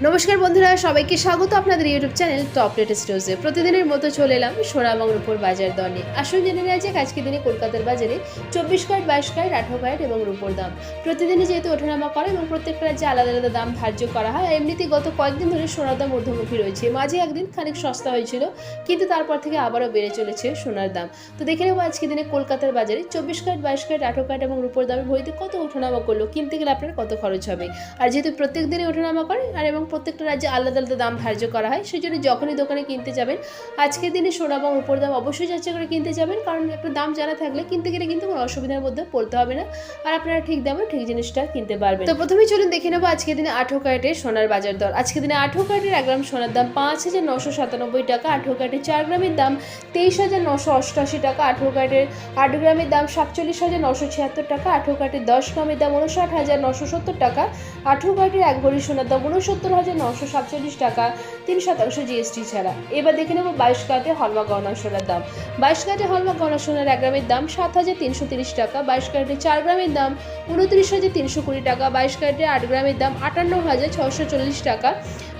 নমস্কার বন্ধুরা, সবাইকে স্বাগত আপনাদের ইউটিউব চ্যানেল টপ লেটেস্ট নিউজে। প্রতিদিনের মতো চলে এলাম সোনা এবং রূপোর বাজার দর নিয়ে। আসুন জেনে নেওয়া যাক আজকের দিনে কলকাতার বাজারে 24 ক্যারেট, 22 ক্যারেট, 18 ক্যারেট এবং রূপোর দাম। প্রতিদিনই যেহেতু ওঠানামা করে এবং প্রত্যেকটা রাজ্যে আলাদা আলাদা দাম ধার্য করা হয়, এমনিতেই গত কয়েকদিন ধরে সোনার দাম ঊর্ধ্বমুখী রয়েছে। মাঝে একদিন খানিক সস্তা হয়েছিল, কিন্তু তারপর থেকে আবারও বেড়ে চলেছে সোনার দাম। তো দেখে নেব আজকের দিনে কলকাতার বাজারে 24 ক্যারেট, 22 ক্যারেট, 18 ক্যারেট এবং রূপোর দামের ভরিতে কত ওঠানামা করলো, কিনতে গেলে আপনার কত খরচ হবে। আর যেহেতু প্রত্যেক দিনই ওঠানামা করে আর এবং প্রত্যেকটা রাজ্যে আলাদা আলাদা দাম ধার্য করা হয়, সেই জন্য যখনই দোকানে কিনতে যাবেন আজকের দিনে সোনা এবং রূপোর দাম অবশ্যই যাচাই করে কিনতে যাবেন, কারণ একটা দাম জানা থাকলে কিনতে গেলে কিন্তু কোনো অসুবিধার মধ্যে পড়তে হবে না আর আপনারা ঠিক দামে ঠিক জিনিসটা কিনতে পারবেন। তো প্রথমেই চলুন দেখে নেবো আজকের দিনে 18 ক্যারেটের সোনার বাজার দর। আজকের দিনে 18 ক্যারেটের 1 গ্রাম সোনার দাম 5,997 টাকা, 18 ক্যারেটের 4 গ্রামের দাম 23,988 টাকা, 18 ক্যারেটের 8 গ্রামের দাম 47,976 টাকা, 18 ক্যারেটের 10 গ্রামের দাম 59,970 টাকা, 18 ক্যারেটের 1 ভরি সোনার দাম 69,947 টাকা, 3% জিএসটি ছাড়া। এবার দেখে নেব 22 ক্যারেটের হলমা গহনা সোনার দাম। 22 ক্যারেটের হলমা গহনা সোনার 1 গ্রামের দাম 7,330 টাকা, 22 ক্যারেটের 4 গ্রামের দাম 29,320 টাকা, 22 ক্যারেটের 8 গ্রামের দাম 58,640 টাকা,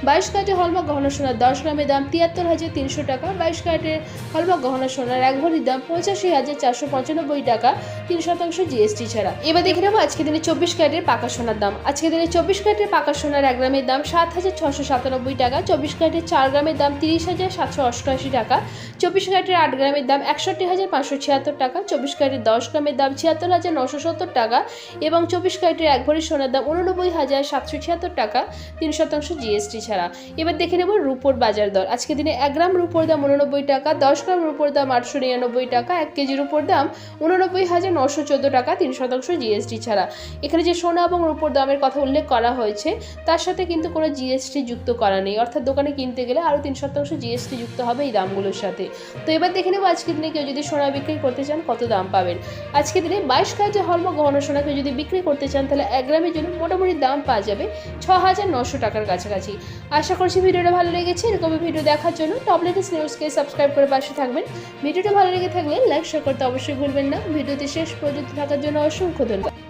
22 ক্যারেটের হলমা গহনা সোনার 10 গ্রামের দাম 73,300 টাকা, 22 ক্যারেটের হলমা গহনা সোনার 1 ভরির দাম 85,495 টাকা, 3% জিএসটি ছাড়া। এবার দেখে নেব আজকের দিনে 24 ক্যারেটের পাকা সোনার দাম। আজকের দিনে 24 ক্যারেটের পাকা সোনার 1 গ্রামের দাম 7,697 টাকা, 24 ক্যারেটের 4 গ্রামের দাম 30,788 টাকা, 24 ক্যারেটের 8 গ্রামের দাম 61,576 টাকা, 24 ক্যারেটের 10 গ্রামের দাম 76,970 টাকা এবং 24 ক্যারেটের 1 ভরি সোনার দাম 89,776 টাকা, 3% জিএসটি ছাড়া। এবার দেখে নেব রূপোর বাজার দর। আজকের দিনে 1 গ্রাম রূপোর দাম 89 টাকা, 10 গ্রাম রূপোর দাম 899 টাকা, 1 কেজি রূপোর দাম 89,914 টাকা, 3% জিএসটি ছাড়া। এখানে যে সোনা এবং রূপোর দামের কথা উল্লেখ করা হয়েছে তার সাথে কিন্তু কোনো জিএসটি যুক্ত করা নেই, অর্থাৎ দোকানে কিনতে গেলে আরও 3% জিএসটি যুক্ত হবে এই দামগুলোর সাথে। তো এবার দেখে নেব আজকের দিনে কেউ যদি সোনা বিক্রি করতে চান কত দাম পাবেন। আজকের দিনে 22 ক্যারেটের হলমা গহনা সোনা কেউ যদি বিক্রি করতে চান তাহলে 1 গ্রামের জন্য মোটামুটি দাম পাওয়া যাবে 6,900 টাকার কাছাকাছি। আশা করছি ভিডিওটা ভালো লেগেছে। এরকম ভিডিও দেখার জন্য টপ লেটেস্ট নিউজকে সাবস্ক্রাইব করে পাশে থাকবেন। ভিডিওটা ভালো লেগে থাকলে লাইক শেয়ার করতে অবশ্যই ভুলবেন না। ভিডিওতে শেষ পর্যন্ত থাকার জন্য অসংখ্য ধন্যবাদ।